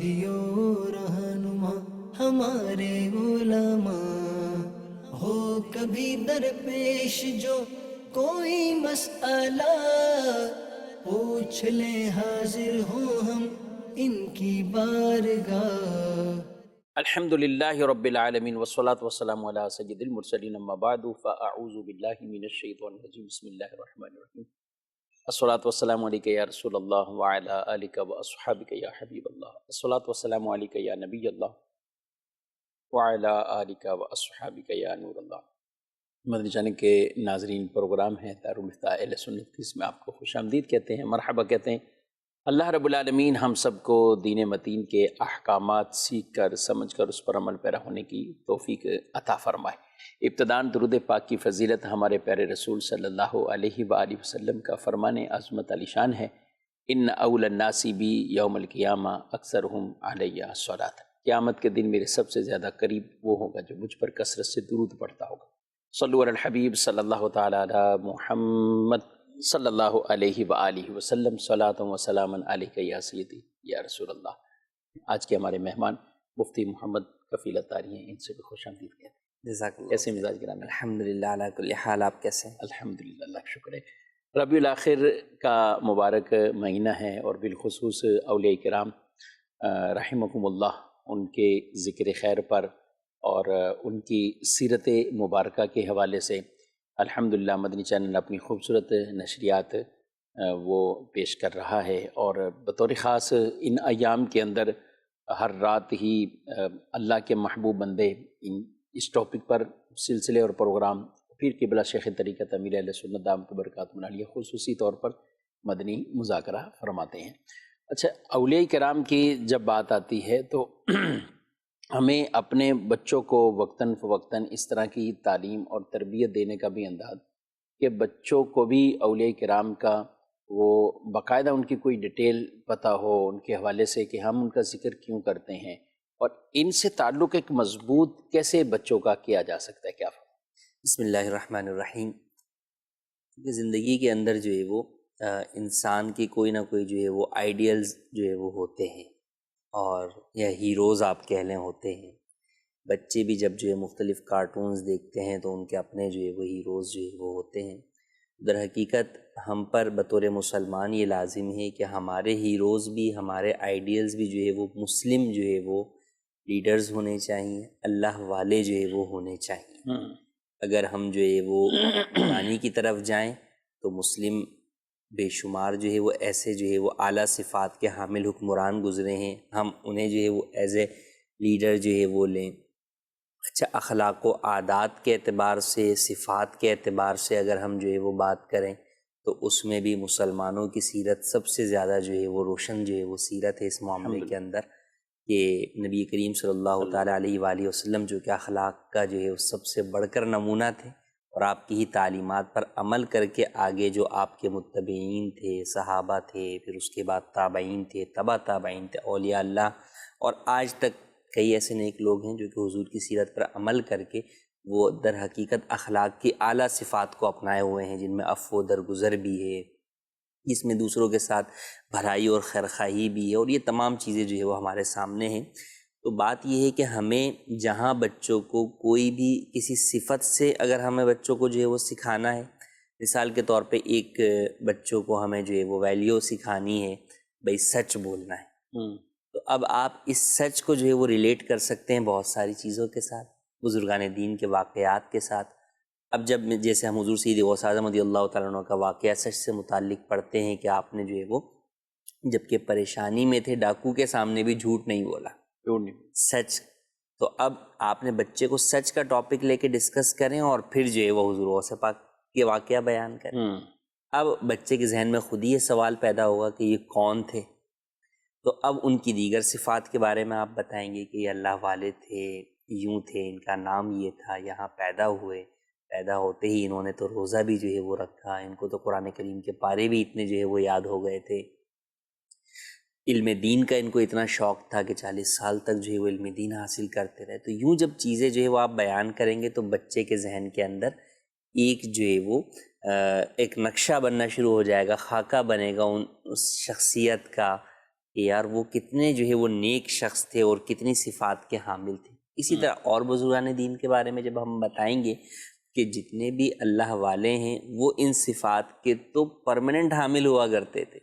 ہادیو رہنما ہمارے علماء، ہو کبھی درپیش جو کوئی مسئلہ، پوچھ لیں حاضر ہوں ہم ان کی بارگاہ۔ الحمد للہ رب العالمین والصلاة والسلام علی سید المرسلین، اما بعد فاعوذ باللہ من الشیطان الرجیم، بسم اللہ الرحمن الرحیم۔ الصلاة والسلام علیکہ یا رسول اللہ وعلی آلک واصحابک یا حبیب اللہ، الصلاة والسلام علیکہ یا نبی اللہ وعلی آلک واصحابک یا نور اللہ۔ مدنی چینل کے ناظرین، پروگرام ہے دارالفتاح اہل سنت، اس میں آپ کو خوش آمدید کہتے ہیں، مرحبا کہتے ہیں۔ اللہ رب العالمین ہم سب کو دین متین کے احکامات سیکھ کر سمجھ کر اس پر عمل پیرا ہونے کی توفیق عطا فرمائے۔ ابتداً درود پاک کی فضیلت ہمارے پیارے رسول صلی اللہ علیہ وآلہ وسلم کا فرمان عظمت علی شان ہے، ان اول الناس بی یوم القیامہ اکثرہم علیہ الصلاۃ۔ قیامت کے دن میرے سب سے زیادہ قریب وہ ہوگا جو مجھ پر کثرت سے درود پڑھتا ہوگا۔ صلو علی الحبیب صلی اللہ تعالی علی محمد صلی اللہ علیہ وآلہ وسلم، صلاۃ و سلام علیکہ یا سیدی یا رسول اللہ۔ آج کے ہمارے مہمان مفتی محمد کفیل اتاری ہیں، ان سے بھی خوش آمدید کہتے ہیں۔ جزاک اللہ۔ کیسے مزاج گرامی؟ الحمدللہ علی کل حال، آپ کیسے ہیں؟ الحمدللہ، اللہ کا شکر ہے۔ ربیع الاخر کا مبارک مہینہ ہے، اور بالخصوص اولیاء کرام رحمکم اللہ، ان کے ذکر خیر پر اور ان کی سیرت مبارکہ کے حوالے سے الحمدللہ مدنی چینل اپنی خوبصورت نشریات وہ پیش کر رہا ہے، اور بطور خاص ان ایام کے اندر ہر رات ہی اللہ کے محبوب بندے اس ٹاپک پر سلسلے اور پروگرام پیر قبلہ شیخ طریقت امیر اہل سنت دامت برکاتہ عالیہ خصوصی طور پر مدنی مذاکرہ فرماتے ہیں۔ اچھا، اولیاء کرام کی جب بات آتی ہے تو ہمیں اپنے بچوں کو وقتاً فوقتاً اس طرح کی تعلیم اور تربیت دینے کا بھی انداز کہ بچوں کو بھی اولیاء کرام کا وہ باقاعدہ ان کی کوئی ڈیٹیل پتہ ہو ان کے حوالے سے، کہ ہم ان کا ذکر کیوں کرتے ہیں، اور ان سے تعلق ایک مضبوط کیسے بچوں کا کیا جا سکتا ہے، کیا فرمائیں؟ بسم اللہ الرحمن الرحیم۔ کہ زندگی کے اندر جو ہے وہ انسان کی کوئی نہ کوئی جو ہے وہ آئیڈیلز جو ہے وہ ہوتے ہیں، اور یا ہیروز آپ کہہ لیں ہوتے ہیں۔ بچے بھی جب جو ہے مختلف کارٹونز دیکھتے ہیں تو ان کے اپنے جو ہے وہ ہیروز جو ہے وہ ہوتے ہیں۔ در حقیقت ہم پر بطور مسلمان یہ لازم ہے کہ ہمارے ہیروز بھی، ہمارے آئیڈیلز بھی جو ہے وہ مسلم جو ہے وہ لیڈرز ہونے چاہیے، اللہ والے جو ہے وہ ہونے چاہیے۔ اگر ہم جو ہے وہ قرآنی کی طرف جائیں تو مسلم بے شمار جو ہے وہ ایسے جو ہے وہ اعلیٰ صفات کے حامل حکمران گزرے ہیں، ہم انہیں جو ہے وہ ایز اے لیڈر جو ہے وہ لیں۔ اچھا، اخلاق و عادات کے اعتبار سے، صفات کے اعتبار سے اگر ہم جو ہے وہ بات کریں تو اس میں بھی مسلمانوں کی سیرت سب سے زیادہ جو ہے وہ روشن جو ہے وہ سیرت ہے اس معاملے کے اندر، کہ نبی کریم صلی اللہ تعالیٰ علیہ وآلہ وسلم جو کہ اخلاق کا جو ہے وہ سب سے بڑھ کر نمونہ تھے، اور آپ کی ہی تعلیمات پر عمل کر کے آگے جو آپ کے متبعین تھے، صحابہ تھے، پھر اس کے بعد تابعین تھے، تبع تابعین تھے، اولیاء اللہ، اور آج تک کئی ایسے نیک لوگ ہیں جو کہ حضور کی سیرت پر عمل کر کے وہ در حقیقت اخلاق کی اعلیٰ صفات کو اپنائے ہوئے ہیں، جن میں عفو و درگزر بھی ہے، اس میں دوسروں کے ساتھ بھلائی اور خیرخواہی بھی ہے، اور یہ تمام چیزیں جو ہے وہ ہمارے سامنے ہیں۔ تو بات یہ ہے کہ ہمیں جہاں بچوں کو کوئی بھی کسی صفت سے اگر ہمیں بچوں کو جو ہے وہ سکھانا ہے، مثال کے طور پہ ایک بچوں کو ہمیں جو ہے وہ ویلیو سکھانی ہے، بھئی سچ بولنا ہے، تو اب آپ اس سچ کو جو ہے وہ ریلیٹ کر سکتے ہیں بہت ساری چیزوں کے ساتھ، بزرگان دین کے واقعات کے ساتھ۔ اب جب جیسے ہم حضور سید غوث اعظم رضی اللہ تعالیٰ عنہ کا واقعہ سچ سے متعلق پڑھتے ہیں کہ آپ نے جو ہے وہ جب کہ پریشانی میں تھے ڈاکو کے سامنے بھی جھوٹ نہیں بولا، سچ۔ تو اب آپ نے بچے کو سچ کا ٹاپک لے کے ڈسکس کریں اور پھر جو ہے وہ حضور غوث پاک کے واقعہ بیان کریں۔ اب بچے کے ذہن میں خود ہی یہ سوال پیدا ہوگا کہ یہ کون تھے، تو اب ان کی دیگر صفات کے بارے میں آپ بتائیں گے کہ یہ اللہ والے تھے، یوں تھے، ان کا نام یہ تھا، یہاں پیدا ہوئے، پیدا ہوتے ہی انہوں نے تو روزہ بھی جو ہے وہ رکھا، ان کو تو قرآن کریم کے پارے بھی اتنے جو ہے وہ یاد ہو گئے تھے، علم دین کا ان کو اتنا شوق تھا کہ 40 سال تک جو ہے وہ علم دین حاصل کرتے رہے۔ تو یوں جب چیزیں جو ہے وہ آپ بیان کریں گے تو بچے کے ذہن کے اندر ایک جو ہے وہ ایک نقشہ بننا شروع ہو جائے گا، خاکہ بنے گا اس شخصیت کا، کہ یار وہ کتنے جو ہے وہ نیک شخص تھے اور کتنی صفات کے حامل تھے. اسی طرح اور بزرگان دین کے بارے میں جب ہم بتائیں گے کہ جتنے بھی اللہ والے ہیں وہ ان صفات کے تو پرماننٹ حامل ہوا کرتے تھے.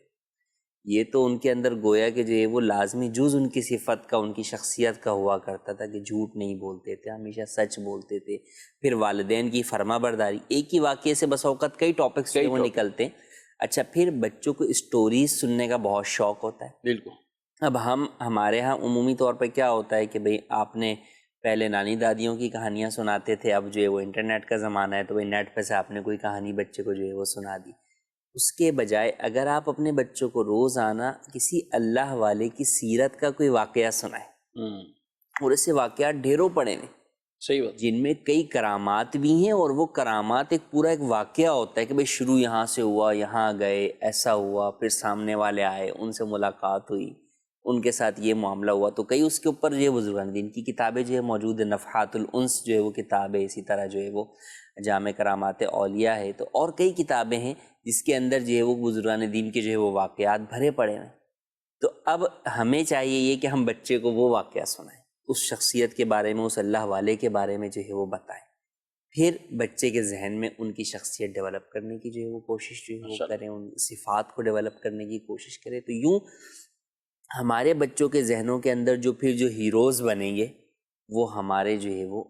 یہ تو ان کے اندر گویا کہ جو ہے وہ لازمی جز ان کی صفت کا، ان کی شخصیت کا ہوا کرتا تھا کہ جھوٹ نہیں بولتے تھے، ہمیشہ سچ بولتے تھے. پھر والدین کی فرما برداری، ایک ہی واقعے سے بس اوقات کئی ٹاپکس جو وہ نکلتے ہیں. اچھا، پھر بچوں کو اسٹوریز سننے کا بہت شوق ہوتا ہے. بالکل. اب ہمارے ہاں عمومی طور پہ کیا ہوتا ہے کہ بھئی آپ نے پہلے نانی دادیوں کی کہانیاں سناتے تھے، اب جو ہے وہ انٹرنیٹ کا زمانہ ہے تو بھئی نیٹ پہ سے آپ نے کوئی کہانی بچے کو جو ہے وہ سنا دی. اس کے بجائے اگر آپ اپنے بچوں کو روزانہ کسی اللہ والے کی سیرت کا کوئی واقعہ سنائیں، اور ایسے واقعات ڈھیروں پڑے ہیں صحیح بات. جن میں کئی کرامات بھی ہیں، اور وہ کرامات ایک پورا ایک واقعہ ہوتا ہے کہ بھئی شروع یہاں سے ہوا، یہاں گئے، ایسا ہوا، پھر سامنے والے آئے، ان سے ملاقات ہوئی، ان کے ساتھ یہ معاملہ ہوا. تو کئی اس کے اوپر جو ہے بزرگان دین کی کتابیں جو ہے موجود ہے. نفحات الانس جو ہے وہ کتاب ہے، اسی طرح جو ہے وہ جامع کرامات اولیاء ہے. تو اور کئی کتابیں ہیں جس کے اندر جو ہے وہ بزرگان دین کے جو ہے وہ واقعات بھرے پڑے ہیں. تو اب ہمیں چاہیے یہ کہ ہم بچے کو وہ واقعہ سنائیں، اس شخصیت کے بارے میں، اس اللہ والے کے بارے میں جو ہے وہ بتائیں. پھر بچے کے ذہن میں ان کی شخصیت ڈیولپ کرنے کی جو ہے وہ کوشش جو ہے وہ کریں، ان صفات کو ڈیولپ کرنے کی کوشش کریں. تو یوں ہمارے بچوں کے ذہنوں کے اندر جو پھر جو ہیروز بنیں گے وہ ہمارے جو ہے وہ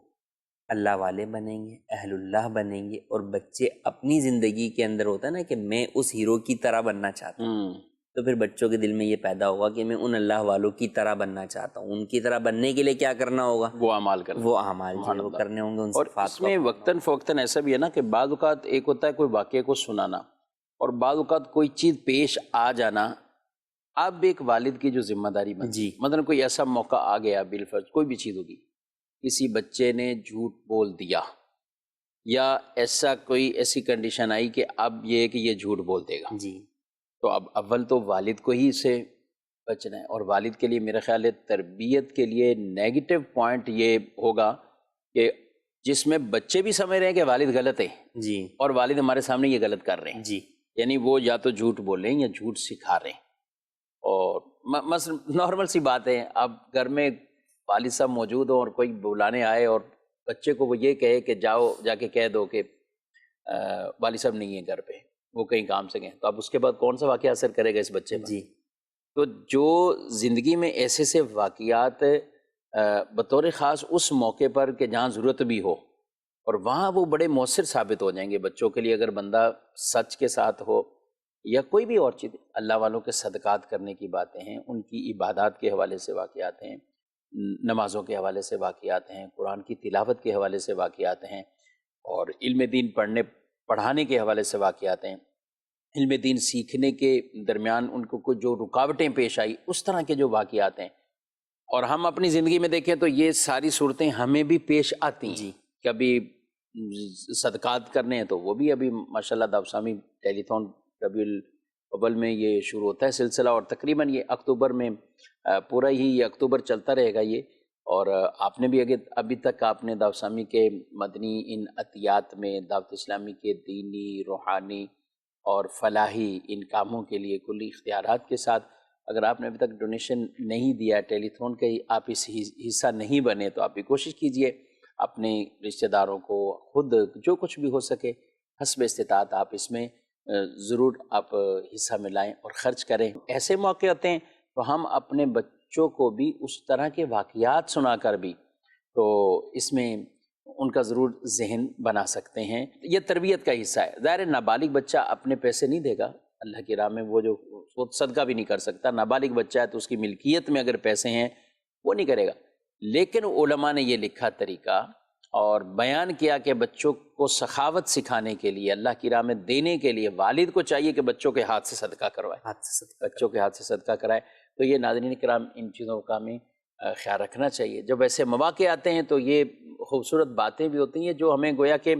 اللہ والے بنیں گے، اہل اللہ بنیں گے. اور بچے اپنی زندگی کے اندر ہوتا ہے نا کہ میں اس ہیرو کی طرح بننا چاہتا ہوں، تو پھر بچوں کے دل میں یہ پیدا ہوگا کہ میں ان اللہ والوں کی طرح بننا چاہتا ہوں. ان کی طرح بننے کے لیے کیا کرنا ہوگا؟ وہ اعمال کرنا، وہ اعمال جو ہے وہ کرنے ہوں گے. ان اور صفات اس میں کو وقتاً فوقتاً ایسا بھی ہے نا کہ بعض اوقات ایک ہوتا ہے کوئی واقعے کو سنانا، اور بعض اوقات کوئی چیز پیش آ جانا. اب ایک والد کی جو ذمہ داری بنتی ہے، مثلا کوئی ایسا موقع آ گیا، بالفرض کوئی بھی چیز ہوگی، کسی بچے نے جھوٹ بول دیا، یا ایسی کنڈیشن آئی کہ اب یہ ہے کہ یہ جھوٹ بول دے گا، جی، تو اب اول تو والد کو ہی اسے بچنا ہے. اور والد کے لیے میرا خیال ہے تربیت کے لیے نیگیٹو پوائنٹ یہ ہوگا کہ جس میں بچے بھی سمجھ رہے ہیں کہ والد غلط ہے، جی، اور والد ہمارے سامنے یہ غلط کر رہے ہیں. جی، یعنی وہ یا تو جھوٹ بول رہے ہیں یا جھوٹ سکھا رہے ہیں. اور مثلا نارمل سی بات ہے، اب گھر میں والد صاحب موجود ہوں اور کوئی بلانے آئے اور بچے کو وہ یہ کہے کہ جاؤ جا کے کہہ دو کہ والد صاحب نہیں ہیں گھر پہ، وہ کہیں کام سے گئے، تو اب اس کے بعد کون سا واقعہ اثر کرے گا اس بچے پر؟ جی. تو جو زندگی میں ایسے سے واقعات بطور خاص اس موقع پر کہ جہاں ضرورت بھی ہو، اور وہاں وہ بڑے مؤثر ثابت ہو جائیں گے بچوں کے لیے. اگر بندہ سچ کے ساتھ ہو، یا کوئی بھی اور چیز، اللہ والوں کے صدقات کرنے کی باتیں ہیں، ان کی عبادات کے حوالے سے واقعات ہیں، نمازوں کے حوالے سے واقعات ہیں، قرآن کی تلاوت کے حوالے سے واقعات ہیں، اور علم دین پڑھانے کے حوالے سے واقعات ہیں، علم دین سیکھنے کے درمیان ان کو جو رکاوٹیں پیش آئی اس طرح کے جو واقعات ہیں. اور ہم اپنی زندگی میں دیکھیں تو یہ ساری صورتیں ہمیں بھی پیش آتی ہیں. جی. کبھی صدقات کرنے ہیں تو وہ بھی ابھی ماشاءاللہ دعوسامی ٹیلی تھون ربیع الاول میں یہ شروع ہوتا ہے سلسلہ، اور تقریباً یہ اکتوبر میں پورا ہی یہ اکتوبر چلتا رہے گا یہ. اور آپ نے بھی ابھی تک آپ نے دعوسامی کے مدنی ان عطیات میں دعوت اسلامی کے دینی، روحانی اور فلاحی ان کاموں کے لیے کلی اختیارات کے ساتھ، اگر آپ نے ابھی تک ڈونیشن نہیں دیا ٹیلی تھون کا، آپ اس حصہ نہیں بنے تو آپ بھی کوشش کیجئے اپنے رشتہ داروں کو، خود جو کچھ بھی ہو سکے حسب استطاعت آپ اس میں ضرور آپ حصہ میں لائیں اور خرچ کریں. ایسے موقع ہوتے ہیں تو ہم اپنے بچوں کو بھی اس طرح کے واقعات سنا کر بھی تو اس میں ان کا ضرور ذہن بنا سکتے ہیں. یہ تربیت کا حصہ ہے. ظاہر نابالغ بچہ اپنے پیسے نہیں دے گا اللہ کی راہ میں، وہ صدقہ بھی نہیں کر سکتا. نابالغ بچہ ہے تو اس کی ملکیت میں اگر پیسے ہیں وہ نہیں کرے گا. لیکن علماء نے یہ لکھا طریقہ اور بیان کیا کہ بچوں کو سخاوت سکھانے کے لیے، اللہ کی راہ میں دینے کے لیے والد کو چاہیے کہ بچوں کے ہاتھ سے صدقہ کروائے، بچوں کے ہاتھ سے صدقہ کرائے. تو یہ ناظرین کرام ان چیزوں کا ہمیں خیال رکھنا چاہیے. جب ایسے مواقع آتے ہیں تو یہ خوبصورت باتیں بھی ہوتی ہیں جو ہمیں گویا کہ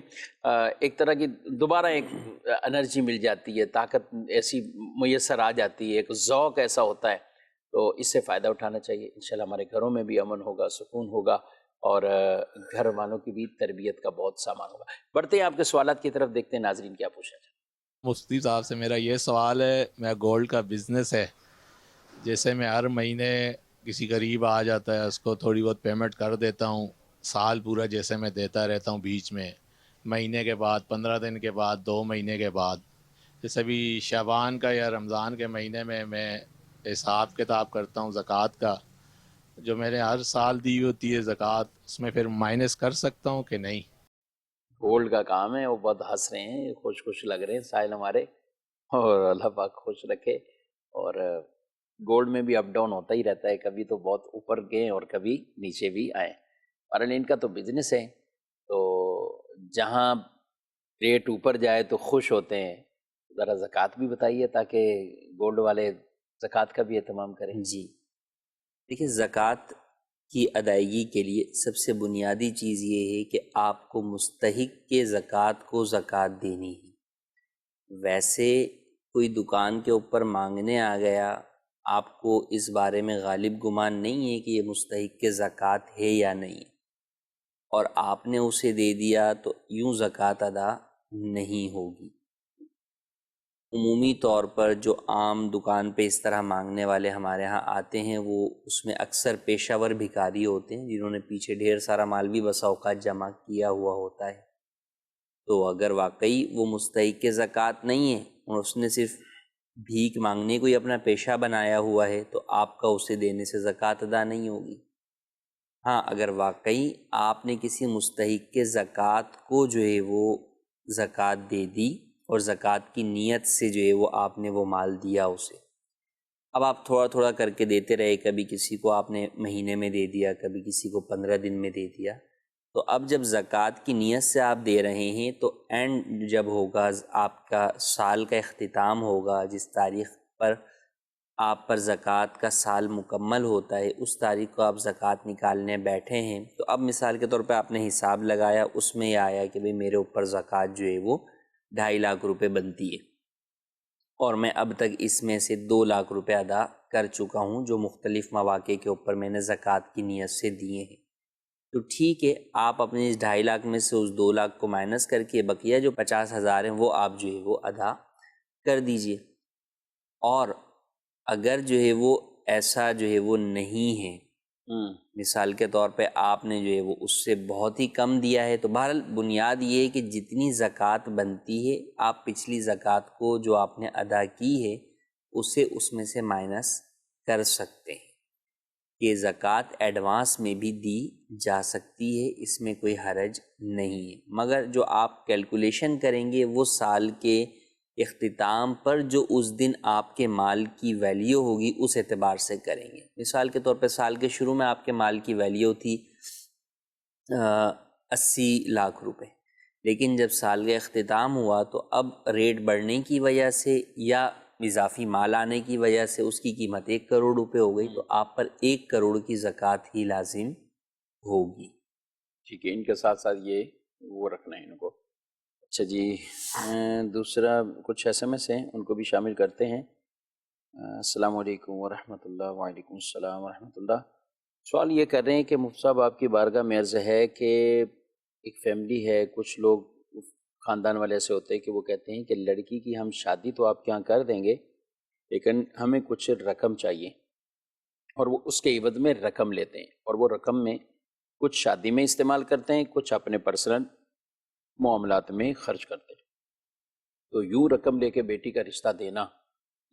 ایک طرح کی دوبارہ ایک انرجی مل جاتی ہے، طاقت ایسی میسر آ جاتی ہے، ایک ذوق ایسا ہوتا ہے. تو اس سے فائدہ اٹھانا چاہیے. انشاءاللہ ہمارے گھروں میں بھی امن ہوگا، سکون ہوگا، اور گھر والوں کی بھی تربیت کا بہت سامان ہوگا. بڑھتے ہیں آپ کے سوالات کی طرف، دیکھتے ہیں ناظرین کیا پوچھنا چاہتے ہیں. مفتی صاحب سے میرا یہ سوال ہے، میرا گولڈ کا بزنس ہے، جیسے میں ہر مہینے کسی غریب آ جاتا ہے اس کو تھوڑی بہت پیمنٹ کر دیتا ہوں، سال پورا جیسے میں دیتا رہتا ہوں، بیچ میں مہینے کے بعد، 15 دن کے بعد، 2 مہینے کے بعد. جیسے بھی شعبان کا یا رمضان کے مہینے میں حساب کتاب کرتا ہوں زکوٰۃ کا، جو میں نے ہر سال دی ہوتی ہے زکوٰۃ، اس میں پھر مائنس کر سکتا ہوں کہ نہیں؟ گولڈ کا کام ہے، وہ بہت ہنس رہے ہیں، خوش لگ رہے ہیں سائل ہمارے، اور اللہ پاک خوش رکھے. اور گولڈ میں بھی اپ ڈاؤن ہوتا ہی رہتا ہے، کبھی تو بہت اوپر گئے اور کبھی نیچے بھی آئے. اور ان کا تو بزنس ہے، تو جہاں ریٹ اوپر جائے تو خوش ہوتے ہیں. ذرا زکوٰۃ بھی بتائیے تاکہ گولڈ والے زکوٰۃ کا بھی اہتمام کریں. جی دیکھیے، زکوٰۃ کی ادائیگی کے لیے سب سے بنیادی چیز یہ ہے کہ آپ کو مستحق کے زکوٰۃ کو زکوٰۃ دینی ہے. ویسے کوئی دکان کے اوپر مانگنے آ گیا، آپ کو اس بارے میں غالب گمان نہیں ہے کہ یہ مستحق کے زکوٰۃ ہے یا نہیں، اور آپ نے اسے دے دیا تو یوں زکوٰۃ ادا نہیں ہوگی. عمومی طور پر جو عام دکان پہ اس طرح مانگنے والے ہمارے ہاں آتے ہیں، وہ اس میں اکثر پیشہ ور بھکاری ہوتے ہیں، جنہوں نے پیچھے ڈھیر سارا مال بھی بسا اوقات جمع کیا ہوا ہوتا ہے. تو اگر واقعی وہ مستحق کے زکوٰۃ نہیں ہے اور اس نے صرف بھیک مانگنے کو ہی اپنا پیشہ بنایا ہوا ہے، تو آپ کا اسے دینے سے زکوٰۃ ادا نہیں ہوگی. ہاں، اگر واقعی آپ نے کسی مستحق کے زکوٰۃ کو جو ہے وہ زکوٰۃ دے دی اور زکوٰۃ کی نیت سے جو ہے وہ آپ نے وہ مال دیا اسے، اب آپ تھوڑا تھوڑا کر کے دیتے رہے، کبھی کسی کو آپ نے مہینے میں دے دیا، کبھی کسی کو 15 دن میں دے دیا، تو اب جب زکوٰۃ کی نیت سے آپ دے رہے ہیں تو اینڈ جب ہوگا، آپ کا سال کا اختتام ہوگا، جس تاریخ پر آپ پر زکوٰۃ کا سال مکمل ہوتا ہے، اس تاریخ کو آپ زکوٰۃ نکالنے بیٹھے ہیں، تو اب مثال کے طور پہ آپ نے حساب لگایا، اس میں یہ آیا کہ بھئی میرے اوپر زکوٰۃ جو ہے وہ 2.5 لاکھ روپے بنتی ہے، اور میں اب تک اس میں سے 2 لاکھ روپے ادا کر چکا ہوں، جو مختلف مواقع کے اوپر میں نے زکوٰۃ کی نیت سے دیے ہیں. تو ٹھیک ہے، آپ اپنے اس 2.5 لاکھ میں سے اس 2 لاکھ کو مائنس کر کے بقیہ جو 50,000 ہیں وہ آپ جو ہے وہ ادا کر دیجئے. اور اگر جو ہے وہ ایسا جو ہے وہ نہیں ہے، مثال کے طور پہ آپ نے جو ہے وہ اس سے بہت ہی کم دیا ہے، تو بہرحال بنیاد یہ ہے کہ جتنی زکوٰۃ بنتی ہے آپ پچھلی زکوٰۃ کو جو آپ نے ادا کی ہے اسے اس میں سے مائنس کر سکتے ہیں. کہ زکوٰۃ ایڈوانس میں بھی دی جا سکتی ہے، اس میں کوئی حرج نہیں ہے، مگر جو آپ کیلکولیشن کریں گے وہ سال کے اختتام پر جو اس دن آپ کے مال کی ویلیو ہوگی اس اعتبار سے کریں گے. مثال کے طور پہ سال کے شروع میں آپ کے مال کی ویلیو تھی 80 لاکھ روپے، لیکن جب سال کا اختتام ہوا تو اب ریٹ بڑھنے کی وجہ سے یا اضافی مال آنے کی وجہ سے اس کی قیمت 1 کروڑ روپے ہو گئی، تو آپ پر 1 کروڑ کی زکوٰۃ ہی لازم ہوگی. ٹھیک ہے، ان کے ساتھ ساتھ یہ وہ رکھنا ہے ان کو. اچھا جی، دوسرا کچھ SMS ہیں، ان کو بھی شامل کرتے ہیں. السلام علیکم ورحمۃ اللہ. وعلیکم السلام ورحمۃ اللہ. سوال یہ کر رہے ہیں کہ مفتی صاحب آپ کی بارگاہ میں عرض ہے کہ ایک فیملی ہے، کچھ لوگ خاندان والے ایسے ہوتے ہیں کہ وہ کہتے ہیں کہ لڑکی کی ہم شادی تو آپ کے یہاں کر دیں گے، لیکن ہمیں کچھ رقم چاہیے، اور وہ اس کے عوض میں رقم لیتے ہیں، اور وہ رقم میں کچھ شادی میں استعمال کرتے ہیں، کچھ اپنے پرسنل معاملات میں خرچ کرتے ہیں. تو یوں رقم لے کے بیٹی کا رشتہ دینا،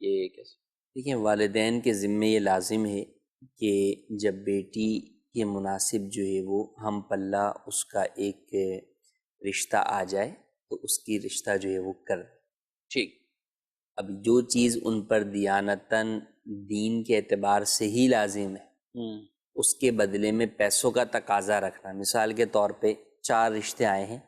یہ کیسے؟ دیکھیں، والدین کے ذمے یہ لازم ہے کہ جب بیٹی کے مناسب جو ہے وہ ہم پلہ اس کا ایک رشتہ آ جائے تو اس کی رشتہ جو ہے وہ کر. ٹھیک. اب جو چیز ان پر دیانتاً دین کے اعتبار سے ہی لازم ہے، اس کے بدلے میں پیسوں کا تقاضا رکھنا. مثال کے طور پہ 4 رشتے آئے ہیں،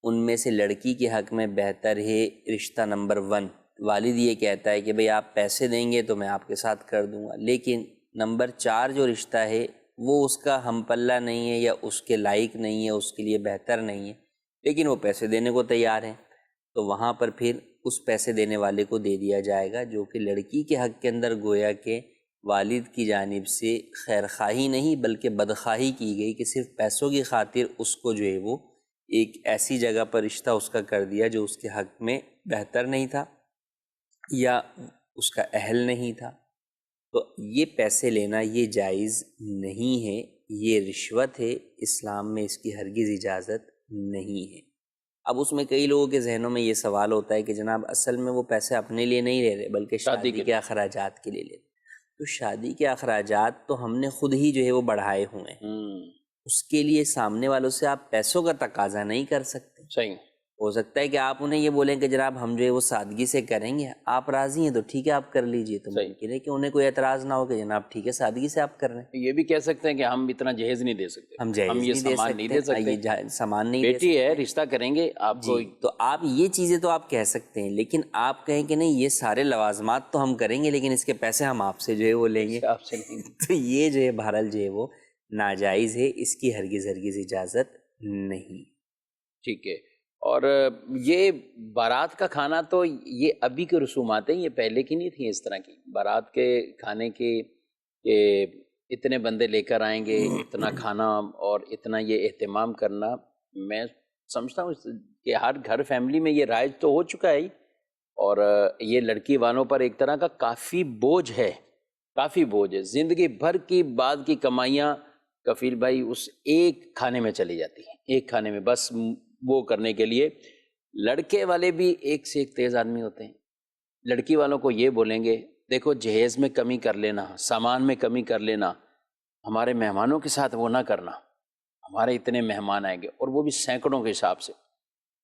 ان میں سے لڑکی کے حق میں بہتر ہے رشتہ نمبر 1. والد یہ کہتا ہے کہ بھئی آپ پیسے دیں گے تو میں آپ کے ساتھ کر دوں گا، لیکن نمبر 4 جو رشتہ ہے وہ اس کا ہم پلہ نہیں ہے یا اس کے لائق نہیں ہے، اس کے لیے بہتر نہیں ہے، لیکن وہ پیسے دینے کو تیار ہیں. تو وہاں پر پھر اس پیسے دینے والے کو دے دیا جائے گا، جو کہ لڑکی کے حق کے اندر گویا کہ والد کی جانب سے خیر خواہی نہیں بلکہ بدخواہی کی گئی کہ صرف پیسوں کی خاطر اس کو جو ہے وہ ایک ایسی جگہ پر رشتہ اس کا کر دیا جو اس کے حق میں بہتر نہیں تھا یا اس کا اہل نہیں تھا. تو یہ پیسے لینا یہ جائز نہیں ہے، یہ رشوت ہے، اسلام میں اس کی ہرگز اجازت نہیں ہے۔ اب اس میں کئی لوگوں کے ذہنوں میں یہ سوال ہوتا ہے کہ جناب اصل میں وہ پیسے اپنے لیے نہیں لے رہے بلکہ شادی کے اخراجات کے لیے لے رہے۔ تو شادی کے اخراجات تو ہم نے خود ہی جو ہے وہ بڑھائے ہوئے ہیں، اس کے لیے سامنے والوں سے آپ پیسوں کا تقاضا نہیں کر سکتے۔ صحیح، ہو سکتا ہے کہ آپ انہیں یہ بولیں کہ جناب ہم جو ہے وہ سادگی سے کریں گے، آپ راضی ہیں تو ٹھیک ہے آپ کر لیجئے، تو ممکن ہے کہ انہیں کوئی اعتراض نہ ہو کہ جناب ٹھیک ہے سادگی سے آپ کر رہے ہیں۔ یہ بھی کہہ سکتے ہیں کہ ہم اتنا جہیز نہیں دے سکتے، ہم جہیز یہ نہیں دے سامان نہیں دے سکتے، سکتے، یہ سامان نہیں دے بیٹی ہے رشتہ کریں گے آپ کو۔ جی، تو آپ یہ چیزیں تو آپ کہہ سکتے ہیں، لیکن آپ کہیں کہ نہیں یہ سارے لوازمات تو ہم کریں گے لیکن اس کے پیسے ہم آپ سے جو ہے وہ لیں گے، آپ سے نہیں۔ تو یہ جو ہے بہرحال جو ہے وہ ناجائز ہے، اس کی ہرگز اجازت نہیں۔ ٹھیک ہے، اور یہ بارات کا کھانا تو یہ ابھی کی رسومات ہیں، یہ پہلے کی نہیں تھیں اس طرح کی، بارات کے کھانے کی کہ اتنے بندے لے کر آئیں گے، اتنا کھانا اور اتنا یہ اہتمام کرنا، میں سمجھتا ہوں کہ ہر گھر فیملی میں یہ رائج تو ہو چکا ہے، اور یہ لڑکی والوں پر ایک طرح کا کافی بوجھ ہے، کافی بوجھ ہے، زندگی بھر کی بعد کی کمائیاں کفیل بھائی اس ایک کھانے میں چلی جاتی ہیں، ایک کھانے میں بس وہ کرنے کے لیے۔ لڑکے والے بھی ایک سے ایک تیز آدمی ہوتے ہیں، لڑکی والوں کو یہ بولیں گے دیکھو جہیز میں کمی کر لینا، سامان میں کمی کر لینا، ہمارے مہمانوں کے ساتھ وہ نہ کرنا، ہمارے اتنے مہمان آئیں گے، اور وہ بھی سینکڑوں کے حساب سے،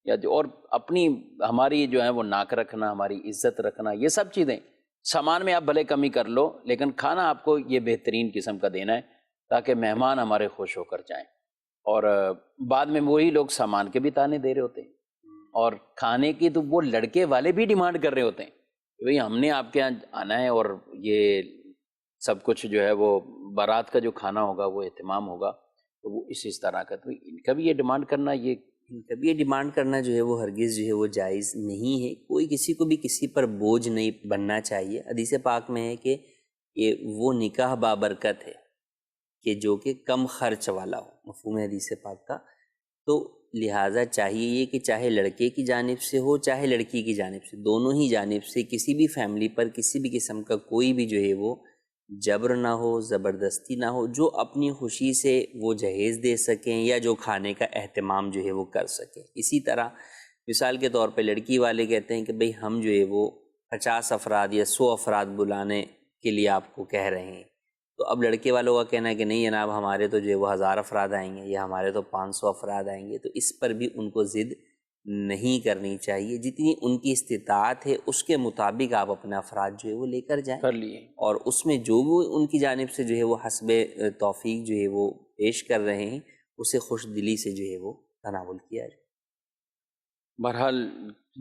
یا اور اپنی ہماری جو ہے وہ ناک رکھنا، ہماری عزت رکھنا، یہ سب چیزیں۔ سامان میں آپ بھلے کمی کر لو لیکن کھانا آپ کو یہ بہترین قسم کا دینا ہے تاکہ مہمان ہمارے خوش ہو کر جائیں، اور بعد میں وہی لوگ سامان کے بھی تانے دے رہے ہوتے ہیں، اور کھانے کی تو وہ لڑکے والے بھی ڈیمانڈ کر رہے ہوتے ہیں کہ بھئی ہم نے آپ کے یہاں آنا ہے، اور یہ سب کچھ جو ہے وہ بارات کا جو کھانا ہوگا وہ اہتمام ہوگا، تو وہ اس طرح کا، تو ان کا بھی یہ ڈیمانڈ کرنا، یہ کبھی یہ ڈیمانڈ کرنا جو ہے وہ ہرگز جو ہے وہ جائز نہیں ہے۔ کوئی کسی کو بھی کسی پر بوجھ نہیں بننا چاہیے۔ حدیث پاک میں ہے کہ یہ وہ نکاح بابرکت ہے کہ جو کہ کم خرچ والا ہو، مفہوم ہے حدیث پاک کا۔ تو لہٰذا چاہیے یہ کہ چاہے لڑکے کی جانب سے ہو چاہے لڑکی کی جانب سے، دونوں ہی جانب سے کسی بھی فیملی پر کسی بھی قسم کا کوئی بھی جو ہے وہ جبر نہ ہو، زبردستی نہ ہو، جو اپنی خوشی سے وہ جہیز دے سکیں یا جو کھانے کا اہتمام جو ہے وہ کر سکیں۔ اسی طرح مثال کے طور پہ لڑکی والے کہتے ہیں کہ بھئی ہم جو ہے وہ 50 افراد یا 100 افراد بلانے کے لیے آپ کو کہہ رہے ہیں، تو اب لڑکے والوں کا کہنا ہے کہ نہیں جناب ہمارے تو جو ہے وہ 1000 افراد آئیں گے یا ہمارے تو 500 افراد آئیں گے، تو اس پر بھی ان کو ضد نہیں کرنی چاہیے۔ جتنی ان کی استطاعت ہے اس کے مطابق آپ اپنا افراد جو ہے وہ لے کر جائیں، کر لیے، اور اس میں جو بھی ان کی جانب سے جو ہے وہ حسب توفیق جو ہے وہ پیش کر رہے ہیں اسے خوش دلی سے جو ہے وہ تناول کیا جائے۔ بہرحال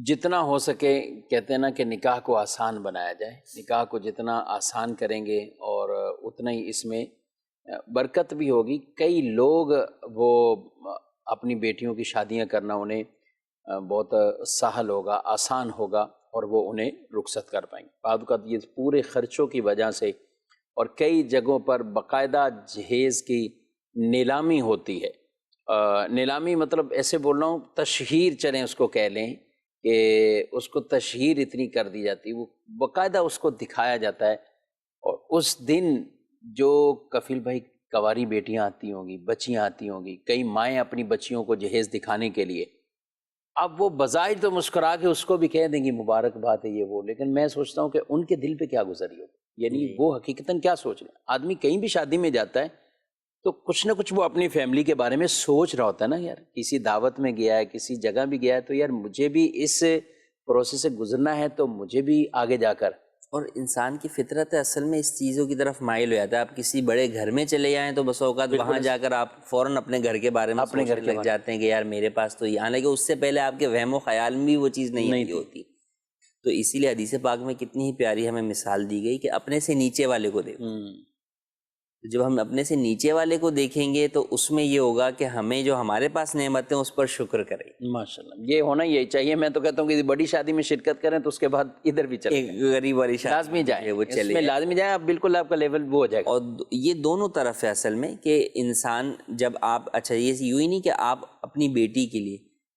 جتنا ہو سکے کہتے ہیں نا کہ نکاح کو آسان بنایا جائے، نکاح کو جتنا آسان کریں گے اور اتنا ہی اس میں برکت بھی ہوگی۔ کئی لوگ وہ اپنی بیٹیوں کی شادیاں کرنا انہیں بہت سہل ہوگا، آسان ہوگا، اور وہ انہیں رخصت کر پائیں گے۔ بعض اوقات یہ پورے خرچوں کی وجہ سے، اور کئی جگہوں پر باقاعدہ جہیز کی نیلامی ہوتی ہے، نیلامی مطلب ایسے بول رہا ہوں تشہیر چلیں اس کو کہہ لیں کہ اس کو تشہیر اتنی کر دی جاتی ہے، وہ باقاعدہ اس کو دکھایا جاتا ہے، اور اس دن جو کفیل بھائی کنواری بیٹیاں آتی ہوں گی، بچیاں آتی ہوں گی، کئی مائیں اپنی بچیوں کو جہیز دکھانے کے لیے، اب وہ بظاہر تو مسکرا کے اس کو بھی کہہ دیں گی مبارکباد ہے یہ وہ، لیکن میں سوچتا ہوں کہ ان کے دل پہ کیا گزری ہو، یعنی وہ حقیقتاً کیا سوچ رہے ہیں۔ آدمی کہیں بھی شادی میں جاتا ہے تو کچھ نہ کچھ وہ اپنی فیملی کے بارے میں سوچ رہا ہوتا ہے نا، یار کسی دعوت میں گیا ہے، کسی جگہ بھی گیا ہے، تو یار مجھے بھی اس پروسیس سے گزرنا ہے، تو مجھے بھی آگے جا کر، اور انسان کی فطرت ہے اصل میں اس چیزوں کی طرف مائل ہو جاتا ہے۔ آپ کسی بڑے گھر میں چلے جائیں تو بس اوقات وہاں جا کر آپ فوراً اپنے گھر کے بارے میں سوچنے لگ جاتے ہیں کہ یار میرے پاس تو یہ، حالانکہ اس سے پہلے آپ کے وہم و خیال میں بھی وہ چیز نہیں آئی ہوتی۔ تو اسی لیے حدیث پاک میں کتنی ہی پیاری ہمیں مثال دی گئی کہ اپنے سے نیچے والے کو دیکھو۔ جب ہم اپنے سے نیچے والے کو دیکھیں گے تو اس میں یہ ہوگا کہ ہمیں جو ہمارے پاس نعمت ہیں اس پر شکر کریں۔ ماشاءاللہ یہ ہونا یہی چاہیے۔ میں تو کہتا ہوں کہ بڑی شادی میں شرکت کریں تو اس کے بعد ادھر بھی چلیں، ایک غریب والی شادی لازمی جائیں، وہ اس چلے میں لازمی جائیں، آپ بالکل آپ کا لیول وہ ہو جائے گا۔ اور یہ دونوں طرف ہے اصل میں کہ انسان جب آپ، اچھا یہ یوں ہی نہیں کہ آپ اپنی بیٹی کے لیے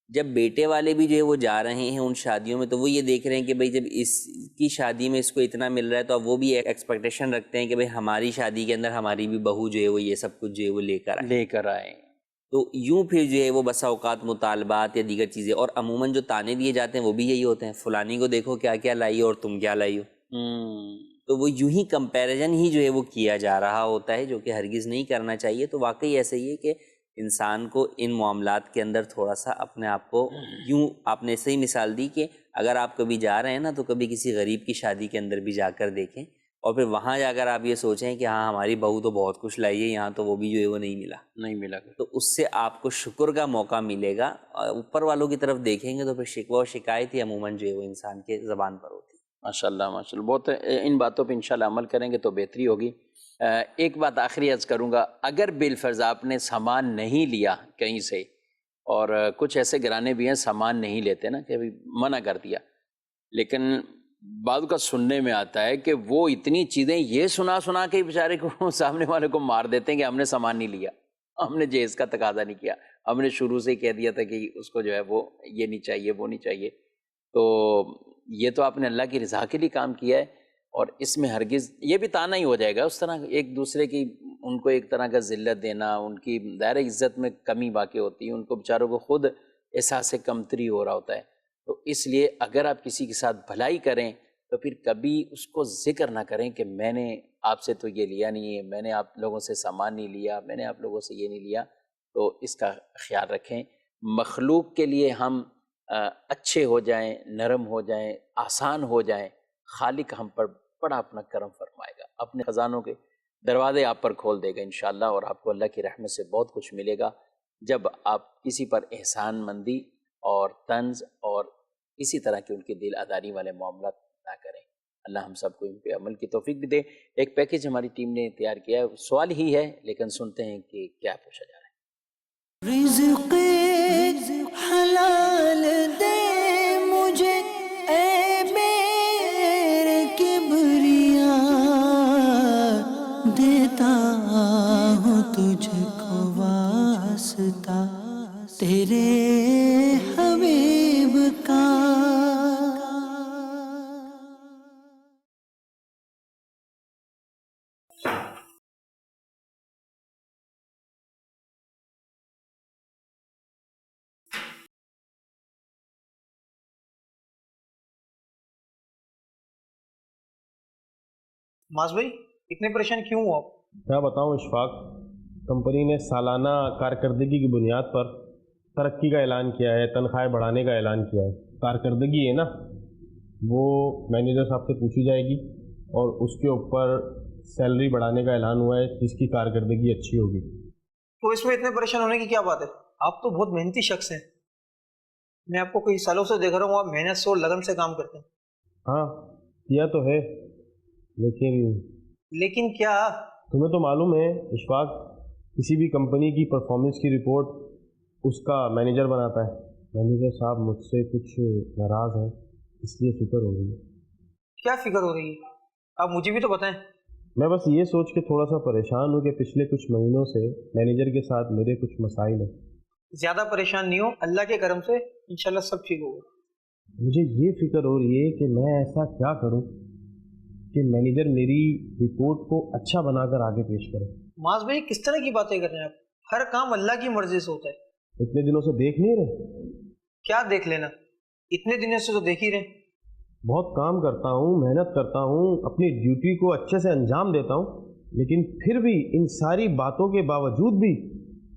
جب بیٹے والے بھی جو ہے وہ جا رہے ہیں ان شادیوں میں، تو وہ یہ دیکھ رہے ہیں کہ بھئی جب اس کی شادی میں اس کو اتنا مل رہا ہے، تو اب وہ بھی ایک ایکسپیکٹیشن رکھتے ہیں کہ بھئی ہماری شادی کے اندر ہماری بھی بہو جو ہے وہ یہ سب کچھ جو ہے وہ لے کر آئے۔ تو یوں پھر جو ہے وہ بسا اوقات مطالبات یا دیگر چیزیں، اور عموماً جو تانے دیے جاتے ہیں وہ بھی یہی ہوتے ہیں، فلانی کو دیکھو کیا کیا لائی ہو اور تم کیا لائی ہو۔ تو وہ یوں ہی کمپیریزن ہی جو ہے وہ کیا جا رہا ہوتا ہے، جو کہ ہرگز نہیں کرنا چاہیے۔ تو واقعی ایسا ہی ہے کہ انسان کو ان معاملات کے اندر تھوڑا سا اپنے آپ کو، یوں آپ نے صحیح مثال دی کہ اگر آپ کبھی جا رہے ہیں نا، تو کبھی کسی غریب کی شادی کے اندر بھی جا کر دیکھیں، اور پھر وہاں جا کر آپ یہ سوچیں کہ ہاں ہماری بہو تو بہت کچھ لائی ہے، یہاں تو وہ بھی جو ہے وہ نہیں ملا، تو اس سے آپ کو شکر کا موقع ملے گا۔ اور اوپر والوں کی طرف دیکھیں گے تو پھر شکوہ و شکایت ہی عموماً جو ہے وہ انسان کے زبان پر ہوتی ہے۔ ماشاءاللہ ماشاءاللہ، بہت ان باتوں پہ انشاءاللہ عمل کریں گے تو بہتری ہوگی۔ ایک بات آخری عرض کروں گا، اگر بالفرض آپ نے سامان نہیں لیا کہیں سے، اور کچھ ایسے گھرانے بھی ہیں سامان نہیں لیتے نا، کہ ابھی منع کر دیا، لیکن بعض کا سننے میں آتا ہے کہ وہ اتنی چیزیں یہ سنا کے بیچارے کو سامنے والے کو مار دیتے ہیں کہ ہم نے سامان نہیں لیا، ہم نے جہیز کا تقاضا نہیں کیا، ہم نے شروع سے ہی کہہ دیا تھا کہ اس کو جو ہے وہ یہ نہیں چاہیے وہ نہیں چاہیے۔ تو یہ تو آپ نے اللہ کی رضا کے لیے کام کیا ہے، اور اس میں ہرگز یہ بھی تانا ہی ہو جائے گا، اس طرح ایک دوسرے کی ان کو ایک طرح کا ذلت دینا، ان کی ظاہر عزت میں کمی واقع ہوتی ہے، ان کو بیچاروں کو خود احساس کمتری ہو رہا ہوتا ہے۔ تو اس لیے اگر آپ کسی کے ساتھ بھلائی کریں تو پھر کبھی اس کو ذکر نہ کریں کہ میں نے آپ سے تو یہ لیا نہیں ہے، میں نے آپ لوگوں سے سامان نہیں لیا، میں نے آپ لوگوں سے یہ نہیں لیا۔ تو اس کا خیال رکھیں۔ مخلوق کے لیے ہم اچھے ہو جائیں، نرم ہو جائیں، آسان ہو جائیں، خالق ہم پر بڑا اپنا کرم فرمائے گا، اپنے خزانوں کے دروازے آپ پر کھول دے گا انشاءاللہ، اور آپ کو اللہ کی رحمت سے بہت کچھ ملے گا جب آپ کسی پر احسان مندی اور طنز اور اسی طرح کے ان کے دل آزاری والے معاملات نہ کریں۔ اللہ ہم سب کو ان پہ عمل کی توفیق بھی دے۔ ایک پیکج ہماری ٹیم نے تیار کیا ہے، سوال ہی ہے لیکن سنتے ہیں کہ کیا پوچھا جا رہا ہے۔ رزق حلال دے مجھے اے میرے کبریا، دیتا ہوں تجھ کو واسطہ تیرے حبیب کا۔ معاذ بھائی اتنے پریشان کیوں ہو آپ؟ کیا بتاؤں اشفاق، کمپنی نے سالانہ کارکردگی کی بنیاد پر ترقی کا اعلان کیا ہے، تنخواہیں بڑھانے کا اعلان کیا ہے۔ کارکردگی ہے نا، وہ مینیجر صاحب سے پوچھی جائے گی، اور اس کے اوپر سیلری بڑھانے کا اعلان ہوا ہے جس کی کارکردگی اچھی ہوگی۔ تو اس میں اتنے پریشان ہونے کی کیا بات ہے؟ آپ تو بہت محنتی شخص ہیں، میں آپ کو کئی سالوں سے دیکھ رہا ہوں، آپ محنت سے اور لگن سے کام کرتے ہیں۔ ہاں کیا تو ہے، لیکن کیا؟ تمہیں تو معلوم ہے اشفاق، کسی بھی کمپنی کی پرفارمنس کی رپورٹ اس کا مینیجر بناتا ہے۔ مینیجر صاحب مجھ سے کچھ ناراض ہیں، اس لیے فکر ہو رہی ہے۔ کیا فکر ہو رہی ہے؟ آپ مجھے بھی تو بتائیں۔ میں بس یہ سوچ کے تھوڑا سا پریشان ہوں کہ پچھلے کچھ مہینوں سے مینیجر کے ساتھ میرے کچھ مسائل ہیں۔ زیادہ پریشان نہیں ہو، اللہ کے کرم سے انشاءاللہ سب ٹھیک ہوگا۔ مجھے یہ فکر ہو رہی ہے کہ میں ایسا کیا کروں کہ مینیجر میری رپورٹ کو اچھا بنا کر آگے پیش کرے۔ معاذ بھائی کس طرح کی باتیں کر رہے ہیں آپ؟ ہر کام اللہ کی مرضی سے ہوتا ہے۔ اتنے دنوں سے دیکھ نہیں رہے؟ کیا دیکھ لینا، اتنے دنوں سے تو دیکھ ہی رہے۔ بہت کام کرتا ہوں، محنت کرتا ہوں، اپنی ڈیوٹی کو اچھے سے انجام دیتا ہوں، لیکن پھر بھی ان ساری باتوں کے باوجود بھی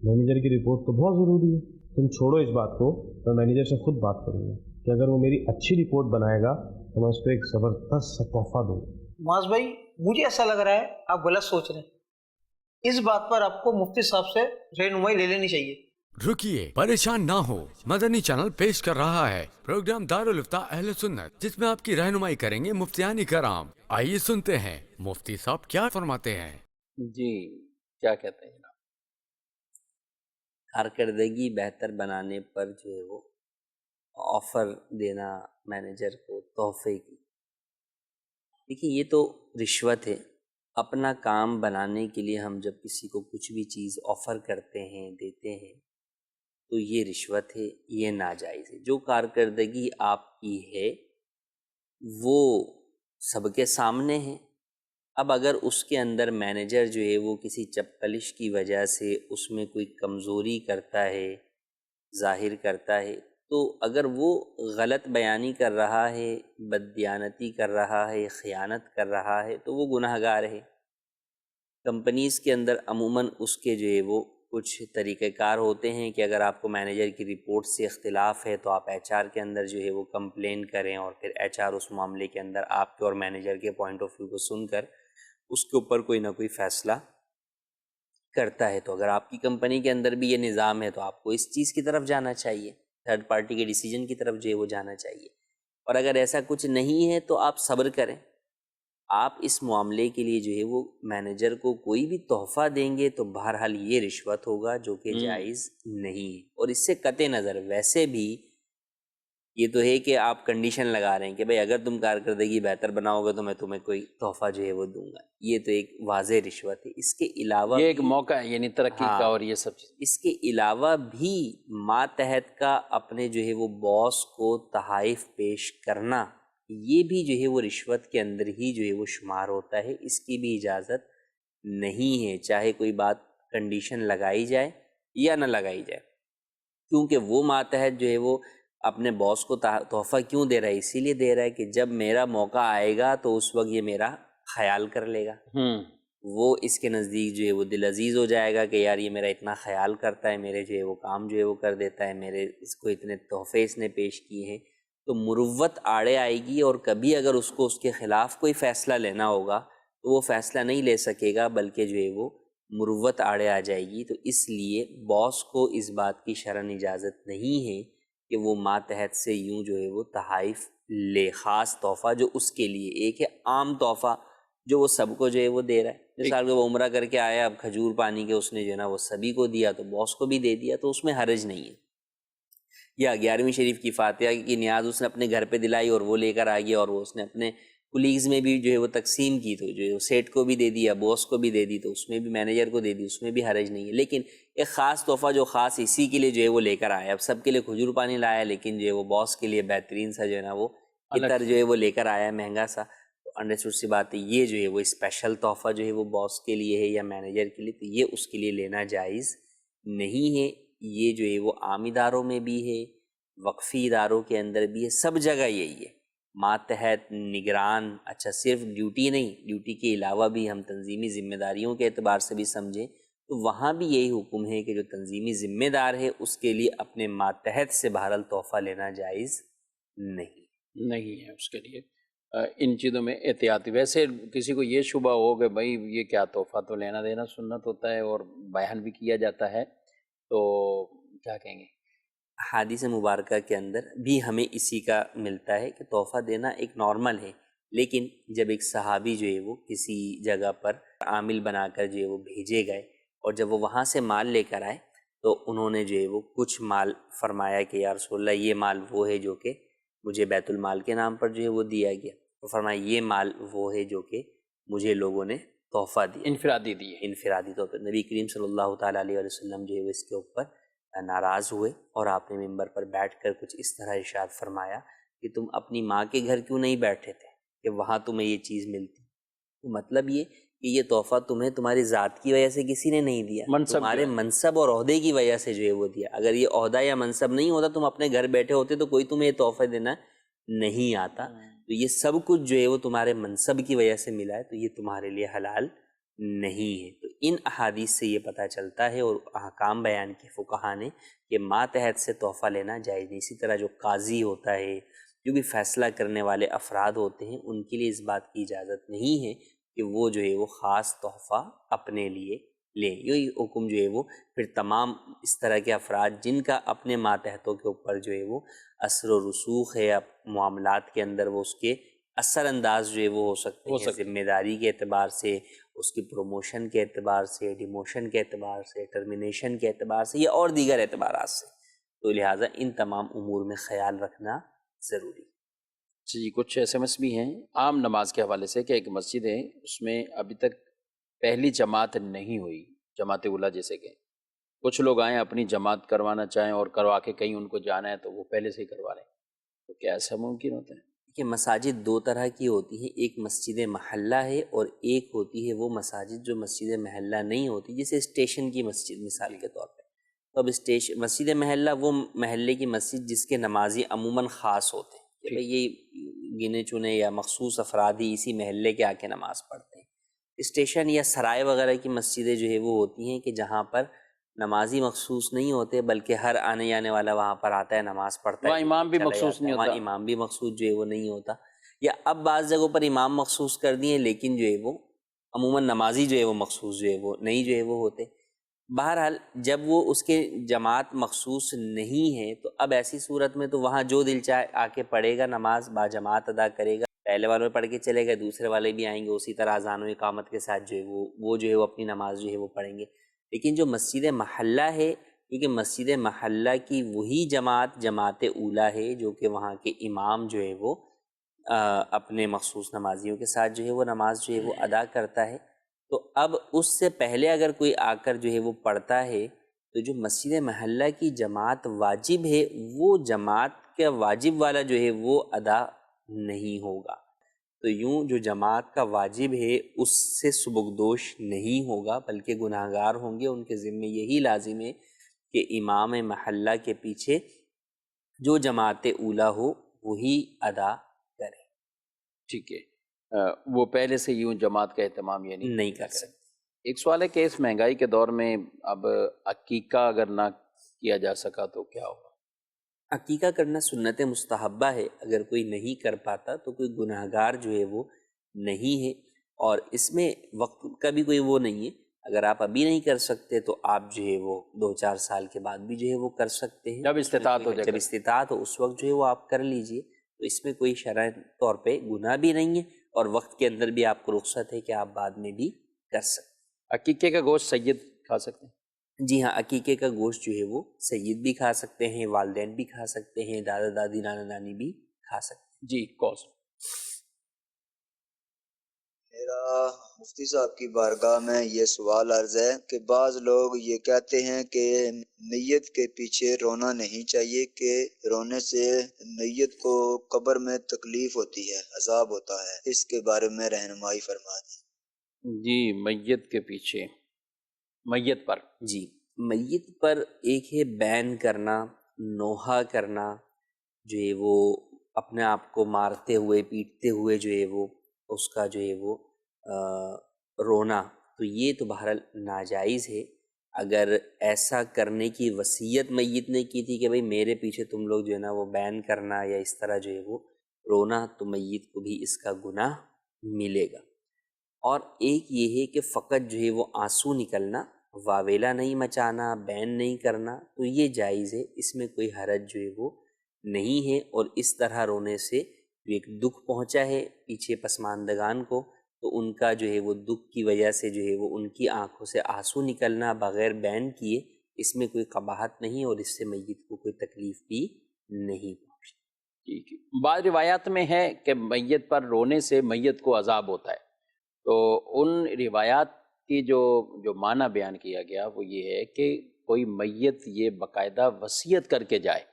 مینیجر کی رپورٹ تو بہت ضروری ہے۔ تم چھوڑو اس بات کو، میں مینیجر سے خود بات کروں گا کہ اگر وہ میری اچھی رپورٹ بنائے گا تو میں اس کو ایک زبردست سا تحفہ دوں گا۔ معاذ بھائی مجھے ایسا لگ رہا ہے آپ غلط سوچ رہے ہیں، اس بات پر آپ کو مفتی صاحب سے رہنمائی لے لینی چاہیے۔ رکیے، پریشان نہ ہو، مدنی چینل پیش کر رہا ہے پروگرام دارالفتاء اہل سنت، جس میں آپ کی رہنمائی کریں گے مفتیان کرام۔ آئیے سنتے ہیں مفتی صاحب کیا فرماتے ہیں۔ جی کیا کہتے ہیں جناب؟ کارکردگی بہتر بنانے پر جو ہے وہ آفر دینا مینیجر کو تحفے کی، دیکھیے یہ تو رشوت ہے۔ اپنا کام بنانے کے لیے ہم جب کسی کو کچھ بھی چیز آفر کرتے ہیں، دیتے ہیں، تو یہ رشوت ہے، یہ ناجائز ہے۔ جو کارکردگی آپ کی ہے وہ سب کے سامنے ہے۔ اب اگر اس کے اندر مینیجر جو ہے وہ کسی چپکلش کی وجہ سے اس میں کوئی کمزوری کرتا ہے، ظاہر کرتا ہے، تو اگر وہ غلط بیانی کر رہا ہے، بددیانتی کر رہا ہے، خیانت کر رہا ہے، تو وہ گناہ گار ہے۔ کمپنیز کے اندر عموماً اس کے جو ہے وہ کچھ طریقہ کار ہوتے ہیں کہ اگر آپ کو مینیجر کی رپورٹ سے اختلاف ہے تو آپ ایچ آر کے اندر جو ہے وہ کمپلین کریں، اور پھر ایچ آر اس معاملے کے اندر آپ کے اور مینیجر کے پوائنٹ آف ویو کو سن کر اس کے اوپر کوئی نہ کوئی فیصلہ کرتا ہے۔ تو اگر آپ کی کمپنی کے اندر بھی یہ نظام ہے تو آپ کو اس چیز کی طرف جانا چاہیے، تھرڈ پارٹی کے ڈیسیجن کی طرف جو ہے وہ جانا چاہیے۔ اور اگر ایسا کچھ نہیں ہے تو آپ صبر کریں۔ آپ اس معاملے کے لیے جو ہے وہ مینیجر کو کوئی بھی تحفہ دیں گے تو بہرحال یہ رشوت ہوگا، جو کہ جائز نہیں ہے۔ اور اس سے قطع نظر ویسے بھی یہ تو ہے کہ آپ کنڈیشن لگا رہے ہیں کہ بھئی اگر تم کارکردگی بہتر بناؤ گے تو میں تمہیں کوئی تحفہ جو ہے وہ دوں گا، یہ تو ایک واضح رشوت ہے۔ اس کے علاوہ یہ ایک موقع ہے یعنی ترقی کا اور یہ سب چیز۔ اس کے علاوہ بھی ماتحت کا اپنے جو ہے وہ باس کو تحائف پیش کرنا، یہ بھی جو ہے وہ رشوت کے اندر ہی جو ہے وہ شمار ہوتا ہے۔ اس کی بھی اجازت نہیں ہے، چاہے کوئی بات کنڈیشن لگائی جائے یا نہ لگائی جائے، کیونکہ وہ ماتحت جو ہے وہ اپنے باس کو تحفہ کیوں دے رہا ہے؟ اسی لیے دے رہا ہے کہ جب میرا موقع آئے گا تو اس وقت یہ میرا خیال کر لے گا، وہ اس کے نزدیک جو ہے وہ دل عزیز ہو جائے گا کہ یار یہ میرا اتنا خیال کرتا ہے، میرے جو ہے وہ کام جو ہے وہ کر دیتا ہے، میرے اس کو اتنے تحفے اس نے پیش کیے ہیں۔ تو مروت آڑے آئے گی، اور کبھی اگر اس کو اس کے خلاف کوئی فیصلہ لینا ہوگا تو وہ فیصلہ نہیں لے سکے گا، بلکہ جو ہے وہ مروت آڑے آ جائے گی۔ تو اس لیے باس کو اس بات کی شرعاً اجازت نہیں ہے کہ وہ ماتحت سے یوں جو ہے وہ تحائف لے، خاص تحفہ جو اس کے لیے۔ ایک ہے عام تحفہ جو وہ سب کو جو ہے وہ دے رہا ہے، مثال کہ وہ عمرہ کر کے آیا، اب کھجور پانی کے اس نے جو ہے نا وہ سبھی کو دیا، تو باس کو بھی دے دیا، تو اس میں حرج نہیں ہے۔ یا 11ویں شریف کی فاتحہ کی نیاز اس نے اپنے گھر پہ دلائی اور وہ لے کر آ گیا، اور وہ اس نے اپنے کولیگز میں بھی جو ہے وہ تقسیم کی، تو جو ہے وہ سیٹ کو بھی دے دیا، باس کو بھی دے دی، تو اس میں بھی مینیجر کو دے دی، اس میں بھی حرج نہیں ہے۔ لیکن ایک خاص تحفہ جو خاص اسی کے لیے جو ہے وہ لے کر آیا، اب سب کے لیے کھجور پانی لایا، لیکن جو ہے وہ باس کے لیے بہترین سا جو ہے نا وہ عطر جو ہے وہ لے کر آیا مہنگا سا، تو انڈرسٹوڈ سی بات ہے، یہ جو ہے وہ اسپیشل تحفہ جو ہے وہ باس کے لیے ہے یا مینیجر کے لیے، تو یہ اس کے لیے لینا جائز نہیں ہے۔ یہ جو ہے وہ عام اداروں میں بھی ہے، وقفی اداروں کے اندر بھی ہے، سب جگہ یہی ہے۔ ماتحت نگران، اچھا صرف ڈیوٹی نہیں، ڈیوٹی کے علاوہ بھی ہم تنظیمی ذمہ داریوں کے اعتبار سے بھی سمجھیں تو وہاں بھی یہی حکم ہے کہ جو تنظیمی ذمہ دار ہے اس کے لیے اپنے ماتحت سے بہرحال تحفہ لینا جائز نہیں ہے اس کے لیے ان چیزوں میں احتیاطی۔ ویسے کسی کو یہ شبہ ہو کہ بھائی یہ کیا تحفہ، تو لینا دینا سنت ہوتا ہے اور بیان بھی کیا جاتا ہے، تو کیا کہیں گے؟ حدیث مبارکہ کے اندر بھی ہمیں اسی کا ملتا ہے کہ تحفہ دینا ایک نارمل ہے، لیکن جب ایک صحابی جو ہے وہ کسی جگہ پر عامل بنا کر جو ہے وہ بھیجے گئے، اور جب وہ وہاں سے مال لے کر آئے تو انہوں نے جو ہے وہ کچھ مال فرمایا کہ یا رسول اللہ یہ مال وہ ہے جو کہ مجھے بیت المال کے نام پر جو ہے وہ دیا گیا، تو فرمایا یہ مال وہ ہے جو کہ مجھے لوگوں نے تحفہ دیا، انفرادی طور پر۔ نبی کریم صلی اللہ تعالیٰ علیہ وسلم جو ہے وہ اس کے اوپر ناراض ہوئے، اور آپ نے ممبر پر بیٹھ کر کچھ اس طرح ارشاد فرمایا کہ تم اپنی ماں کے گھر کیوں نہیں بیٹھے تھے کہ وہاں تمہیں یہ چیز ملتی؟ تو مطلب یہ کہ یہ تحفہ تمہیں تمہاری ذات کی وجہ سے کسی نے نہیں دیا، تمہارے منصب اور عہدے کی وجہ سے جو ہے وہ دیا۔ اگر یہ عہدہ یا منصب نہیں ہوتا، تم اپنے گھر بیٹھے ہوتے تو کوئی تمہیں یہ تحفہ دینا نہیں آتا، تو یہ سب کچھ جو ہے وہ تمہارے منصب کی وجہ سے ملا ہے، تو یہ تمہارے لیے حلال نہیں ہے۔ تو ان احادیث سے یہ پتہ چلتا ہے، اور احکام بیان کے فقہا نے، کہ ماتحت سے تحفہ لینا جائز نہیں۔ اسی طرح جو قاضی ہوتا ہے، جو بھی فیصلہ کرنے والے افراد ہوتے ہیں، ان کے لیے اس بات کی اجازت نہیں ہے کہ وہ جو ہے وہ خاص تحفہ اپنے لیے لیں۔ یہی حکم جو ہے وہ پھر تمام اس طرح کے افراد جن کا اپنے ماتحتوں کے اوپر جو ہے وہ اثر و رسوخ ہے، معاملات کے اندر وہ اس کے اثر انداز جو ہے وہ ہو سکتے ہیں، ذمہ داری کے اعتبار سے، اس کی پروموشن کے اعتبار سے، ڈیموشن کے اعتبار سے، ٹرمینیشن کے اعتبار سے، یا اور دیگر اعتبارات سے، تو لہٰذا ان تمام امور میں خیال رکھنا ضروری۔ جی، کچھ ایس ایم ایس بھی ہیں عام نماز کے حوالے سے کہ ایک مسجد ہے، اس میں ابھی تک پہلی جماعت نہیں ہوئی، جماعت اولیٰ جیسے کہ، کچھ لوگ آئیں اپنی جماعت کروانا چاہیں اور کروا کے کہیں ان کو جانا ہے تو وہ پہلے سے ہی کروا لیں، تو کیا ایسا ممکن ہوتا ہے؟ کہ مساجد دو طرح کی ہوتی ہیں، ایک مسجد محلہ ہے اور ایک ہوتی ہے وہ مساجد جو مسجد محلہ نہیں ہوتی، جیسے اسٹیشن کی مسجد مثال کے طور پہ. تو اب مسجد محلہ وہ محلے کی مسجد جس کے نمازی عموماً خاص ہوتے ہیں کہ بھئی یہ گنے چنے یا مخصوص افراد ہی اسی محلے کے آ کے نماز پڑھتے ہیں. اسٹیشن یا سرائے وغیرہ کی مسجدیں جو ہے وہ ہوتی ہیں کہ جہاں پر نمازی مخصوص نہیں ہوتے بلکہ ہر آنے جانے والا وہاں پر آتا ہے، نماز پڑھتا ہے، وہاں امام بھی چلا مخصوص جاتا ہے. نہیں وہاں ہوتا. امام بھی مخصوص جو ہے وہ نہیں ہوتا، یا اب بعض جگہوں پر امام مخصوص کر دیے لیکن جو ہے وہ عموماً نمازی جو ہے وہ مخصوص جو ہے وہ نہیں جو ہے وہ ہوتے. بہرحال جب وہ اس کے جماعت مخصوص نہیں ہے تو اب ایسی صورت میں تو وہاں جو دل چاہے آ کے پڑھے گا، نماز با جماعت ادا کرے گا، پہلے والوں میں پڑھ کے چلے گا، دوسرے والے بھی آئیں گے اسی طرح اذان و اقامت کے ساتھ جو ہے وہ جو ہے وہ اپنی نماز جو ہے وہ پڑھیں گے. لیکن جو مسجد محلہ ہے، کیونکہ مسجد محلہ کی وہی جماعت اولیٰ ہے جو کہ وہاں کے امام جو ہے وہ اپنے مخصوص نمازیوں کے ساتھ جو ہے وہ نماز جو ہے وہ ادا کرتا ہے. تو اب اس سے پہلے اگر کوئی آ کر جو ہے وہ پڑھتا ہے تو جو مسجد محلہ کی جماعت واجب ہے وہ جماعت کا واجب والا جو ہے وہ ادا نہیں ہوگا. تو یوں جو جماعت کا واجب ہے اس سے سبکدوش نہیں ہوگا بلکہ گناہ گار ہوں گے. ان کے ذمے یہی لازم ہے کہ امام محلہ کے پیچھے جو جماعت اولیٰ ہو وہی ادا کرے. ٹھیک ہے، وہ پہلے سے یوں جماعت کا اہتمام یعنی نہیں کر سکتے. ایک سوال ہے کہ اس مہنگائی کے دور میں اب عقیقہ اگر نہ کیا جا سکا تو کیا ہوگا؟ عقیقہ کرنا سنت مستحبہ ہے، اگر کوئی نہیں کر پاتا تو کوئی گناہ گار جو ہے وہ نہیں ہے، اور اس میں وقت کا بھی کوئی وہ نہیں ہے. اگر آپ ابھی نہیں کر سکتے تو آپ جو ہے وہ 2-4 سال کے بعد بھی جو ہے وہ کر سکتے ہیں، جب استطاعت ہو جائے. جب استطاعت ہو اس وقت جو ہے وہ آپ کر لیجئے. تو اس میں کوئی شرعی طور پہ گناہ بھی نہیں ہے اور وقت کے اندر بھی آپ کو رخصت ہے کہ آپ بعد میں بھی کر سکتے. عقیقے کا گوشت سید کھا سکتے ہیں؟ جی ہاں، عقیقے کا گوشت جو ہے وہ سید بھی کھا سکتے ہیں، والدین بھی کھا سکتے ہیں، دادا دادی نانا نانی بھی کھا سکتے ہیں. جی کوس. میرا مفتی صاحب کی بارگاہ میں یہ سوال عرض ہے کہ بعض لوگ یہ کہتے ہیں کہ میت کے پیچھے رونا نہیں چاہیے کہ رونے سے میت کو قبر میں تکلیف ہوتی ہے، عذاب ہوتا ہے، اس کے بارے میں رہنمائی فرما دیں. جی میت کے پیچھے، میت پر جی میت پر ایک ہے بین کرنا، نوحہ کرنا، جو ہے وہ اپنے آپ کو مارتے ہوئے پیٹتے ہوئے جو ہے وہ اس کا جو ہے وہ رونا، تو یہ تو بہرحال ناجائز ہے. اگر ایسا کرنے کی وصیت میت نے کی تھی کہ بھئی میرے پیچھے تم لوگ جو ہے نا وہ بین کرنا یا اس طرح جو ہے وہ رونا، تو میت کو بھی اس کا گناہ ملے گا. اور ایک یہ ہے کہ فقط جو ہے وہ آنسو نکلنا، واویلا نہیں مچانا، بین نہیں کرنا، تو یہ جائز ہے، اس میں کوئی حرج جو ہے وہ نہیں ہے. اور اس طرح رونے سے جو ایک دکھ پہنچا ہے پیچھے پسماندگان کو، تو ان کا جو ہے وہ دکھ کی وجہ سے جو ہے وہ ان کی آنکھوں سے آنسو نکلنا بغیر بین کیے، اس میں کوئی قباحت نہیں اور اس سے میت کو کوئی تکلیف بھی نہیں پہنچتی. ٹھیک ہے. بعض روایات میں ہے کہ میت پر رونے سے میت کو عذاب ہوتا ہے، تو ان روایات کی جو معنی بیان کیا گیا وہ یہ ہے کہ کوئی میت یہ باقاعدہ وصیت کر کے جائے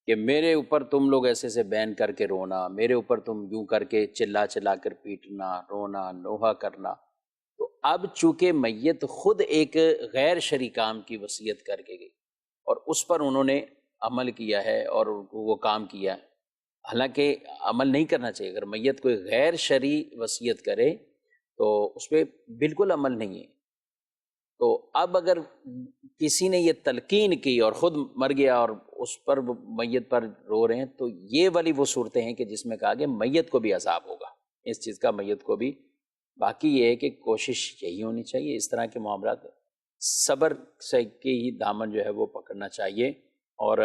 کہ میرے اوپر تم لوگ ایسے سے بین کر کے رونا، میرے اوپر تم یوں کر کے چلا چلا کر پیٹنا، رونا، نوحہ کرنا. تو اب چونکہ میت خود ایک غیر شرعی کام کی وصیت کر کے گئی اور اس پر انہوں نے عمل کیا ہے اور وہ کام کیا ہے، حالانکہ عمل نہیں کرنا چاہیے. اگر میت کوئی غیر شرعی وصیت کرے تو اس پہ بالکل عمل نہیں ہے. تو اب اگر کسی نے یہ تلقین کی اور خود مر گیا اور اس پر میت پر رو رہے ہیں تو یہ والی وہ صورتیں ہیں کہ جس میں کہا گیا میت کو بھی عذاب ہوگا اس چیز کا، میت کو بھی. باقی یہ ہے کہ کوشش یہی ہونی چاہیے اس طرح کے معاملات صبر سے کے ہی دامن جو ہے وہ پکڑنا چاہیے. اور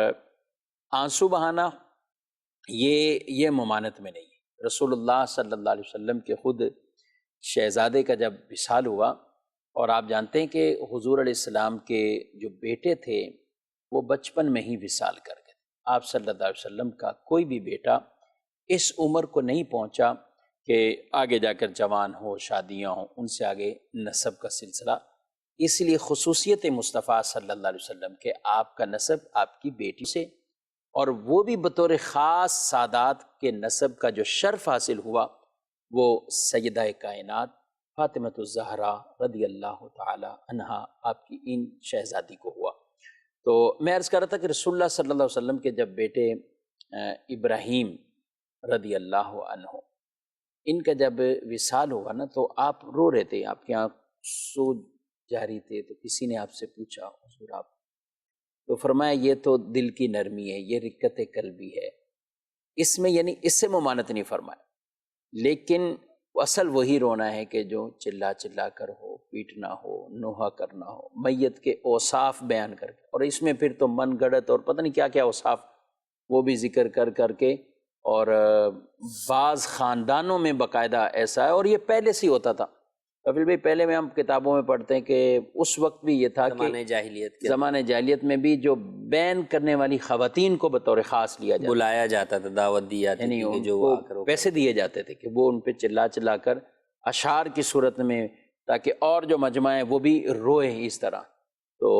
آنسو بہانا یہ ممانعت میں نہیں ہے. رسول اللہ صلی اللہ علیہ وسلم کے خود شہزادے کا جب وصال ہوا، اور آپ جانتے ہیں کہ حضور علیہ السلام کے جو بیٹے تھے وہ بچپن میں ہی وصال کر گئے. آپ صلی اللہ علیہ وسلم کا کوئی بھی بیٹا اس عمر کو نہیں پہنچا کہ آگے جا کر جوان ہو، شادیاں ہوں، ان سے آگے نسب کا سلسلہ اس لیے خصوصیت مصطفیٰ صلی اللہ علیہ وسلم کہ آپ کا نسب آپ کی بیٹی سے، اور وہ بھی بطور خاص سادات کے نسب کا جو شرف حاصل ہوا وہ سیدہ کائنات فاطمۃ الزہرا رضی اللہ تعالی عنہا آپ کی ان شہزادی کو ہوا۔ تو میں عرض کر رہا تھا کہ رسول اللہ صلی اللہ علیہ وسلم کے جب بیٹے ابراہیم رضی اللہ عنہ ان کا جب وصال ہوا نا تو آپ رو رہے تھے، آپ کے آنکھ سو جاری تھے، تو کسی نے آپ سے پوچھا حضور آپ، تو فرمایا یہ تو دل کی نرمی ہے، یہ رقت قلبی ہے، اس میں یعنی اس سے ممانت نہیں فرمایا، لیکن اصل وہی رونا ہے کہ جو چلا چلا کر ہو، پیٹنا ہو، نوحہ کرنا ہو، میت کے اوصاف بیان کر کے، اور اس میں پھر تو من گڑت اور پتہ نہیں کیا کیا اوصاف وہ بھی ذکر کر کر کے، اور بعض خاندانوں میں باقاعدہ ایسا ہے، اور یہ پہلے سے ہی ہوتا تھا کفیل بھائی، پہلے میں ہم کتابوں میں پڑھتے ہیں کہ اس وقت بھی یہ تھا کہ زمانے جاہلیت میں بھی جو بین کرنے والی خواتین کو بطور خاص لیا جاتا، بلایا جاتا تھا، دعوت دی جاتی یعنی تھی کہ ان جو کو آ کر پیسے دیے جاتے تھے کہ وہ ان پہ چلا چلا کر اشعار کی صورت میں، تاکہ اور جو مجمع ہے وہ بھی روئے اس طرح۔ تو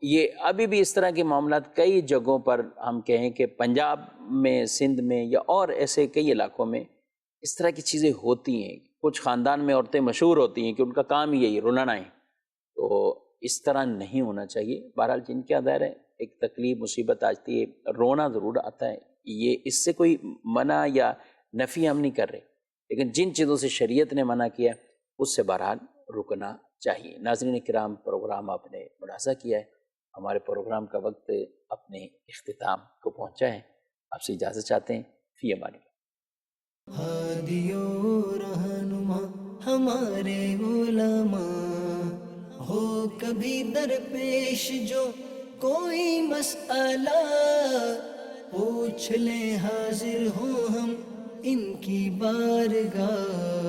یہ ابھی بھی اس طرح کے معاملات کئی جگہوں پر، ہم کہیں کہ پنجاب میں، سندھ میں، یا اور ایسے کئی علاقوں میں اس طرح کی چیزیں ہوتی ہیں۔ کچھ خاندان میں عورتیں مشہور ہوتی ہیں کہ ان کا کام ہی یہی رلانا ہے، تو اس طرح نہیں ہونا چاہیے۔ بہرحال جن کے ظاہر ہے ایک تکلیف مصیبت آتی ہے، رونا ضرور آتا ہے، یہ اس سے کوئی منع یا نفی ہم نہیں کر رہے، لیکن جن چیزوں سے شریعت نے منع کیا اس سے بہرحال رکنا چاہیے۔ ناظرین کرام، پروگرام آپ نے ملاحظہ کیا ہے، ہمارے پروگرام کا وقت اپنے اختتام کو پہنچا ہے، آپ سے اجازت چاہتے ہیں، فی امان اللہ۔ ہادی و رہنما ہمارے علماء، ہو کبھی درپیش جو کوئی مسئلہ، پوچھ لیں حاضر ہوں ہم ان کی بارگاہ۔